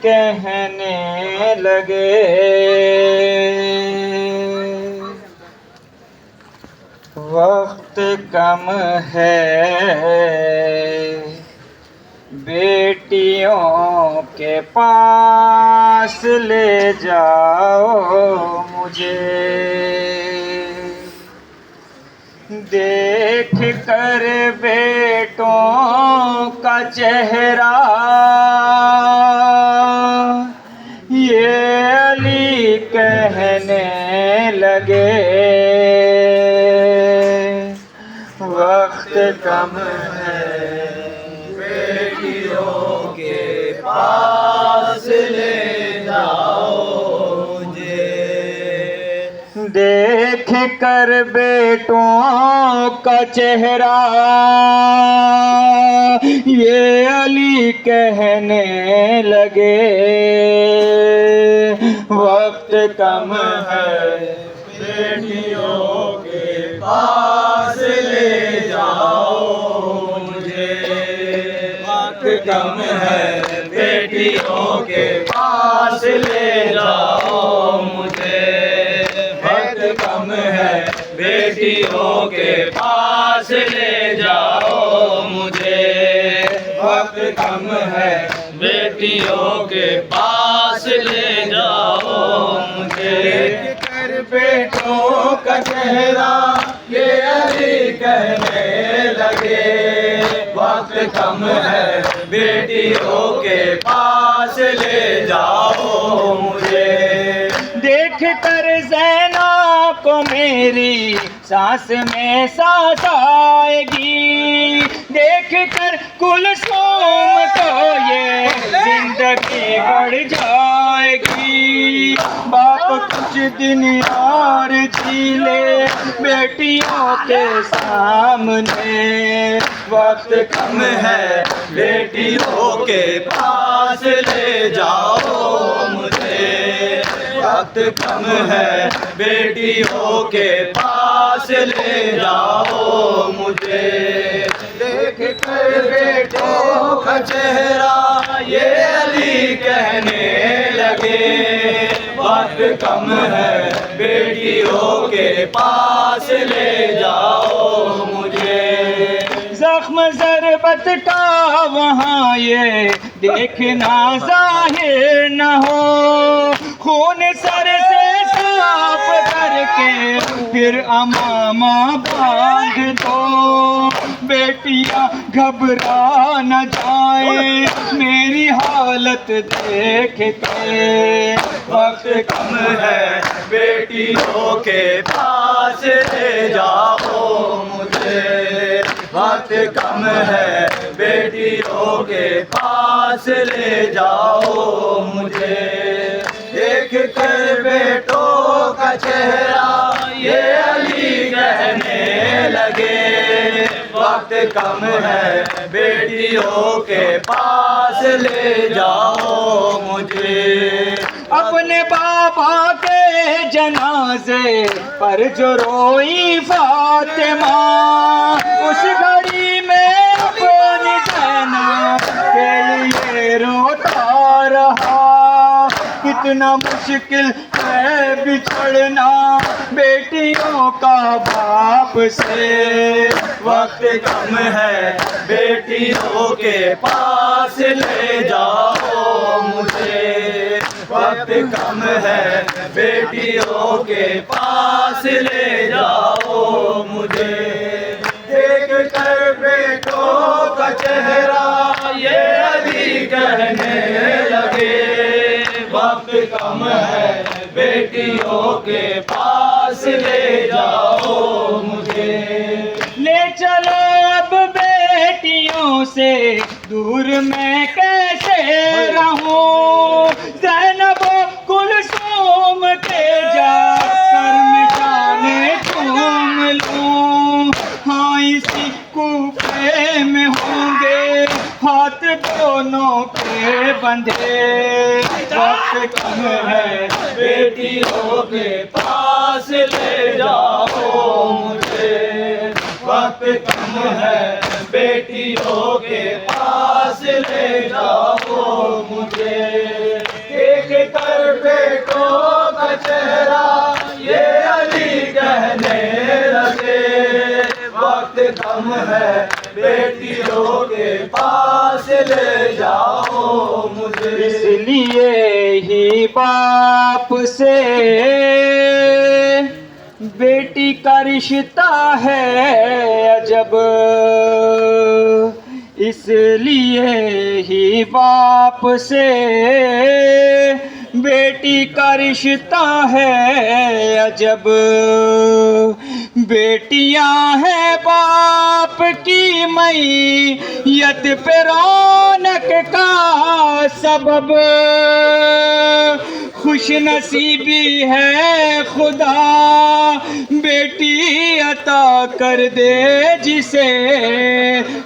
कहने लगे, वक्त कम है, बेटियों के पास ले जाओ मुझे। देख कर बेटों का चेहरा ये अली कहने लगे, वक्त कम है, बेटियों के पास ले जाओ मुझे। देख कर बेटों का चेहरा ये अली कहने लगे, वक्त कम है, बेटियों के पास ले जाओ मुझे। वक्त कम है, बेटियों के पास ले जाओ मुझे। वक्त कम है, बेटियों के पास ले जाओ मुझे। वक्त कम है, बेटियों के पास ले जाओ मुझे। देख कर बेटों का चेहरा ये अली कहने लगे, वक्त कम है, बेटियों के पास ले जाओ मुझे। देख कर ज़ैना को मेरी सांस में सांस आएगी, देख कर कुलसूम को ये जिंदगी बढ़ जाएगी। बाप कुछ दिन और जी ले बेटियों के सामने, वक्त कम है, बेटियों के पास ले जाओ मुझे। वक्त कम है, बेटियों के पास ले जाओ मुझे। देख कर बेटों का चेहरा ये अली कहने लगे, वक्त कम है, बेटियों के पास ले जाओ मुझे। जख्म ज़रबत का वहाँ ये देखना जाहिर न हो, खून सर से साफ करके फिर अमामा बांध दो। बेटियां घबरा न जाए मेरी हालत देख के, वक्त कम है, बेटियों के पास ले जाओ मुझे। वक्त कम है, बेटियों के पास ले जाओ मुझे। देख कर बेटों का चेहरा ये अली कहने लगे, वक्त कम है, बेटियों के पास ले जाओ मुझे। अपने बाबा के जनाजे पर जो रोई फातिमा, उस घड़ी में अपनी ज़ैना के लिए रोता रहा। कितना मुश्किल है बिछड़ना बेटियों का बाप से, वक्त कम है, बेटियों के पास ले जाओ मुझे। वक्त कम है, बेटियों के पास ले जाओ मुझे। देख कर बेटों का चेहरा ये अली कहने लगे, वक्त कम है, बेटियों के पास ले जाओ मुझे। ले चलो अब बेटियों से दूर मैं कैसे रहूं, ज़ैनब कुलसूम के जाकर मैं जाने चूम लूं। हाँ इसी कूफे में होंगे हाथ दोनों के बंधे, वक्त कम है, बेटियों के पास ले जाओ मुझे। वक्त कम है, बेटियों के पास ले जाओ मुझे। बेटियों के पास ले जाओ मुझे। इसलिए ही बाप से बेटी का रिश्ता है अजब, इसलिए ही बाप से बेटी का रिश्ता है अजब। बेटियां हैं बाप की मैयत पे रौनक का सबब, खुश नसीबी है खुदा बेटी अता कर दे जिसे,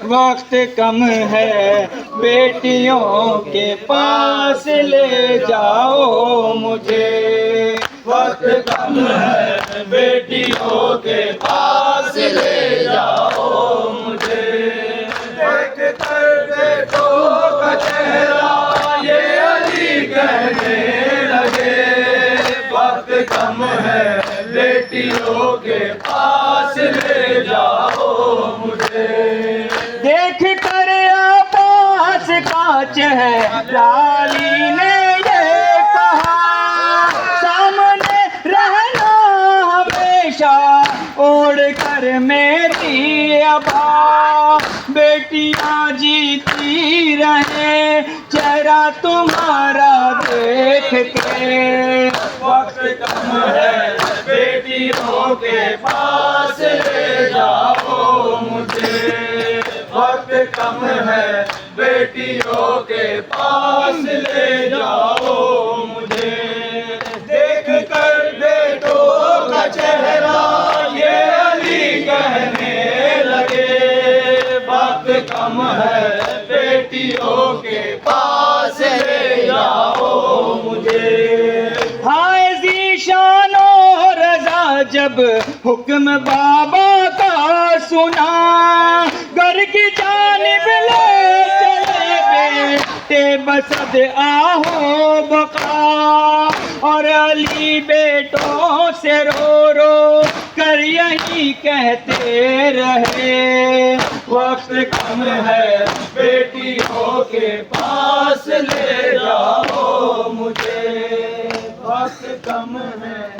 वक्त कम है बेटियों के पास ले जाओ मुझे। वक्त कम है बेटियों के पास ले जाओ मुझे। देख कर बेटों का चेहरा ये अली कहने लगे, वक्त कम है बेटियों के पास ले जाओ मुझे। देख कर अब्बास का चेहरा अली ने ये कहा, सामने रहना हमेशा ओढ़ कर मेरी अबा, बेटियां जीती रहे चेहरा तुम्हारा देख के। वक्त कम है बेटियों के पास ले जाओ मुझे। वक्त कम है बेटियों के पास ले जाओ मुझे। देख कर बेटों का चेहरा ये अली कहने लगे, वक्त कम है बेटियों के पास ले जाओ मुझे। हाय ज़ीशानो रज़ा जब हुक्म बाबा का सुना, घर की जानिब ले चले बेटे बसद आहो बका, और अली बेटों से रो रो कर यही कहते रहे, वक्त कम है बेटियों के पास ले जाओ मुझे। वक्त कम है